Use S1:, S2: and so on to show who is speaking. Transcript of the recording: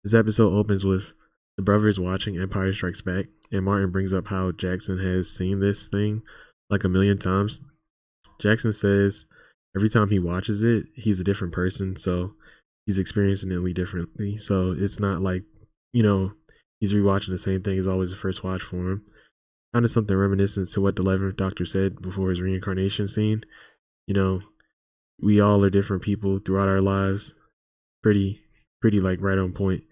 S1: This episode opens with the brothers watching Empire Strikes Back, and Martin brings up how Jackson has seen this thing like a million times. Jackson says every time he watches it, he's a different person, so he's experiencing it differently. So it's not like, you know, he's rewatching the same thing as always the first watch for him. Kind of something reminiscent to what the 11th Doctor said before his reincarnation scene. You know, we all are different people throughout our lives. Pretty, pretty like right on point.